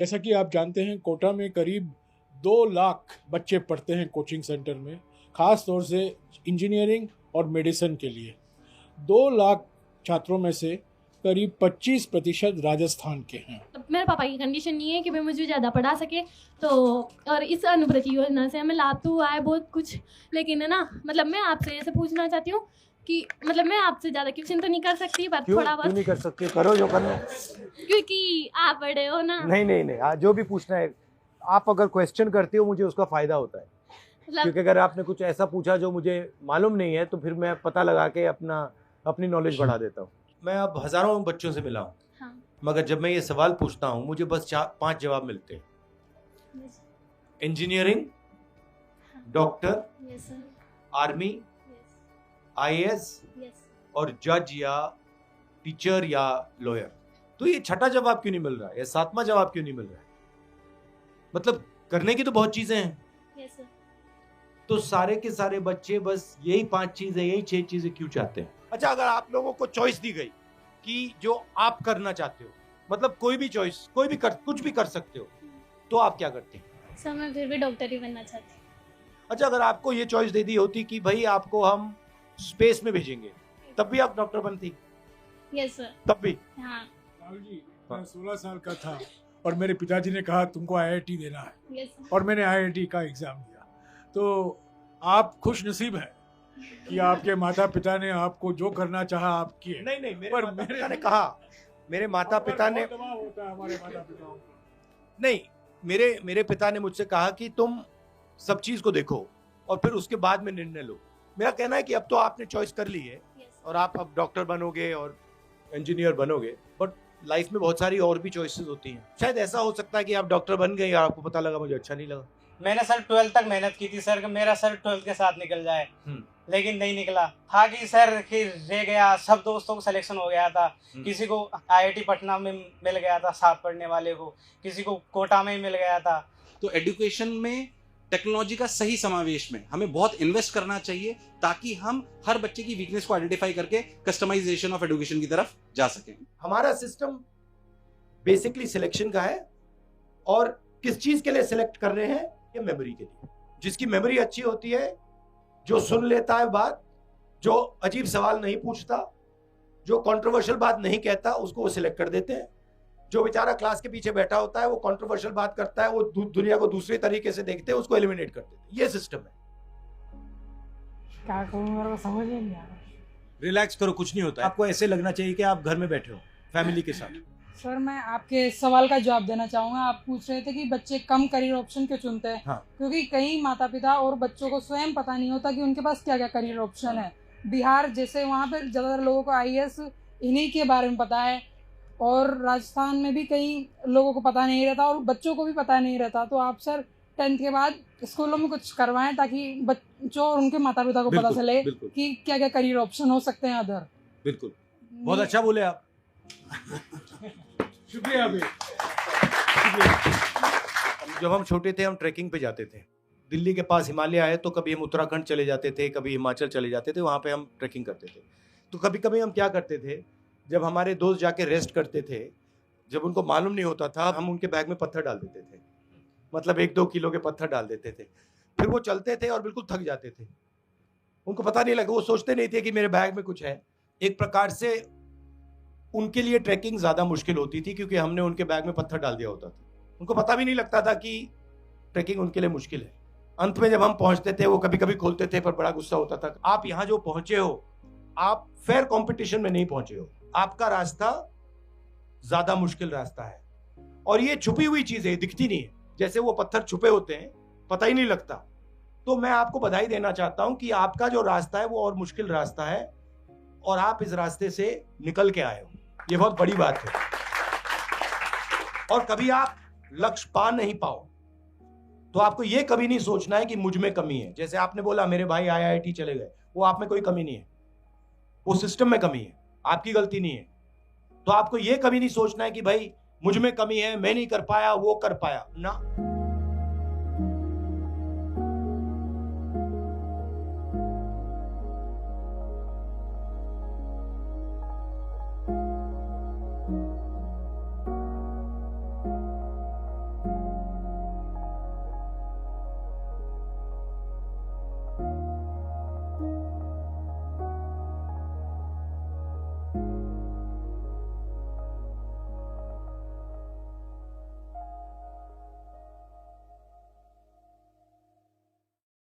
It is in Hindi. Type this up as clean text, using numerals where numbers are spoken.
जैसा कि आप जानते हैं, कोटा में करीब 2 लाख बच्चे पढ़ते हैं कोचिंग सेंटर में, ख़ास तौर से इंजीनियरिंग और मेडिसिन के लिए। 2 लाख छात्रों में से करीब 25% राजस्थान के हैं। मेरे पापा की कंडीशन ये है कि वे मुझे ज़्यादा पढ़ा सके, तो और इस अनुभूति योजना से हमें लाभ तो हुआ है बहुत कुछ, लेकिन है ना, मतलब मैं आपसे ऐसे पूछना चाहती हूँ कि मतलब मैं आपसे ज़्यादा क्वेश्चन तो नहीं कर सकती, पर थोड़ा क्यों बहुत नहीं कर सकते? करो जो करना है। क्योंकि आप बड़े हो ना। नहीं, जो भी पूछना है आप अगर क्वेश्चन करते हो मुझे उसका फायदा होता है, मतलब क्योंकि अगर आपने कुछ ऐसा पूछा जो मुझे मालूम नहीं है तो फिर मैं पता लगा के अपनी नॉलेज बढ़ा देता हूँ। मैं अब हजारों बच्चों से मिला हूँ, हाँ, मगर जब मैं ये सवाल पूछता हूँ मुझे बस 5 जवाब मिलते हैं। yes, engineering, doctor, yes, sir, army, yes, IAS yes. और जज या टीचर या लॉयर। तो ये छठा जवाब क्यों नहीं मिल रहा है या 7वां जवाब क्यों नहीं मिल रहा है? मतलब करने की तो बहुत चीजें हैं। Yes, sir. तो सारे के सारे बच्चे बस यही 5 चीजें, यही 6 चीजें क्यों चाहते हैं? अच्छा, अगर आप लोगों को चॉइस दी गई कि जो आप करना चाहते हो, मतलब कोई भी चॉइस, कुछ भी कर सकते हो, तो आप क्या करते हैं? सर मैं फिर भी डॉक्टर ही बनना चाहती हूँ। अच्छा, अगर आपको ये चॉइस दे दी होती कि भाई आपको हम स्पेस में भेजेंगे, तब भी आप डॉक्टर बनती? Yes sir. तब भी? हाँ। राहुल जी, मैं 16 साल का था और मेरे पिताजी ने कहा तुमको आईआईटी देना है, यस सर। और मैंने आईआईटी का एग्ज़ाम दिया। तो आप खुश नसीब हैं कि आपके माता पिता ने आपको जो करना चाहा आप किए। नहीं, मेरे पर माता पिता ने कहा, मेरे माता पिता ने, बहुत दबाव होता है हमारे माता पिताओं को। नहीं, मेरे पिता ने मुझसे कहा कि तुम सब चीज को देखो और फिर उसके बाद में निर्णय लो। मेरा कहना है कि अब तो आपने चॉइस कर ली है और आप अब डॉक्टर बनोगे और इंजीनियर बनोगे, बट लाइफ में बहुत सारी और भी चॉइसेस होती हैं। शायद ऐसा हो सकता है कि आप डॉक्टर बन गए और आपको पता लगा मुझे अच्छा नहीं लगा। मैंने सर 12th तक मेहनत की थी सर, मेरा सर 12th के साथ निकल जाए, लेकिन नहीं निकला। था कि सर फिर रह गया, सब दोस्तों को सिलेक्शन हो गया था, किसी को आईआईटी पटना में मिल गया था साथ पढ़ने वाले को, किसी को कोटा में ही मिल गया था। तो एजुकेशन में टेक्नोलॉजी का सही समावेश में हमें बहुत इन्वेस्ट करना चाहिए ताकि हम हर बच्चे की वीकनेस को आइडेंटिफाई करके कस्टमाइजेशन ऑफ एजुकेशन की तरफ जा सकें। हमारा सिस्टम बेसिकली सिलेक्शन का है, और किस चीज के लिए सिलेक्ट कर रहे हैं? ये मेमोरी के लिए। जिसकी मेमोरी अच्छी होती है, जो सुन लेता है बात, जो अजीब सवाल नहीं पूछता, जो कंट्रोवर्शियल बात नहीं कहता, उसको वो सिलेक्ट कर देते हैं। जो बेचारा क्लास के पीछे बैठा होता है, वो कंट्रोवर्शियल बात करता है, वो दुनिया को दूसरे तरीके से देखते हैं, उसको एलिमिनेट कर देते हैं। ये सिस्टम है। क्या कहूँ, मेरे को समझ ही नहीं आ रहा। रिलैक्स करो, कुछ नहीं होता है। आपको ऐसे लगना चाहिए कि आप घर में बैठे हो फैमिली के साथ। सर मैं आपके सवाल का जवाब देना चाहूँगा। आप पूछ रहे थे कि बच्चे कम करियर ऑप्शन क्यों चुनते हैं। हाँ। क्योंकि कई माता पिता और बच्चों को स्वयं पता नहीं होता कि उनके पास क्या क्या करियर ऑप्शन है। बिहार जैसे वहाँ पर ज़्यादातर लोगों को आईएएस इन्हीं के बारे में पता है, और राजस्थान में भी कई लोगों को पता नहीं रहता और बच्चों को भी पता नहीं रहता। तो आप सर 10th के बाद स्कूलों में कुछ करवाएं ताकि बच्चों और उनके माता पिता को पता चले कि क्या क्या करियर ऑप्शन हो सकते हैं अदर। बिल्कुल, बहुत अच्छा बोले आप। शुक्रिया भाई। जब हम छोटे थे हम ट्रैकिंग पे जाते थे। दिल्ली के पास हिमालय है, तो कभी हम उत्तराखंड चले जाते थे, कभी हिमाचल चले जाते थे, वहाँ पे हम ट्रैकिंग करते थे। तो कभी कभी हम क्या करते थे, जब हमारे दोस्त जाके रेस्ट करते थे, जब उनको मालूम नहीं होता था, हम उनके बैग में पत्थर डाल देते थे। मतलब 1-2 किलो के पत्थर डाल देते थे। फिर वो चलते थे और बिल्कुल थक जाते थे। उनको पता नहीं लगा, वो सोचते नहीं थे कि मेरे बैग में कुछ है। एक प्रकार से उनके लिए ट्रैकिंग ज़्यादा मुश्किल होती थी, क्योंकि हमने उनके बैग में पत्थर डाल दिया होता था। उनको पता भी नहीं लगता था कि ट्रैकिंग उनके लिए मुश्किल है। अंत में जब हम पहुंचते थे, वो कभी कभी खोलते थे, पर बड़ा गुस्सा होता था। आप यहाँ जो पहुंचे हो, आप फेयर कंपटीशन में नहीं पहुंचे हो। आपका रास्ता ज़्यादा मुश्किल रास्ता है, और ये छुपी हुई चीज़ है, दिखती नहीं है। जैसे वो पत्थर छुपे होते हैं, पता ही नहीं लगता। तो मैं आपको बधाई देना चाहता हूं कि आपका जो रास्ता है वो और मुश्किल रास्ता है, और आप इस रास्ते से निकल के आए हो। ये बहुत बड़ी बात है। और कभी आप लक्ष्य पा नहीं पाओ तो आपको ये कभी नहीं सोचना है कि मुझ में कमी है। जैसे आपने बोला मेरे भाई आईआईटी चले गए, वो आप में कोई कमी नहीं है, वो सिस्टम में कमी है, आपकी गलती नहीं है। तो आपको ये कभी नहीं सोचना है कि भाई मुझ में कमी है, मैं नहीं कर पाया, वो कर पाया ना।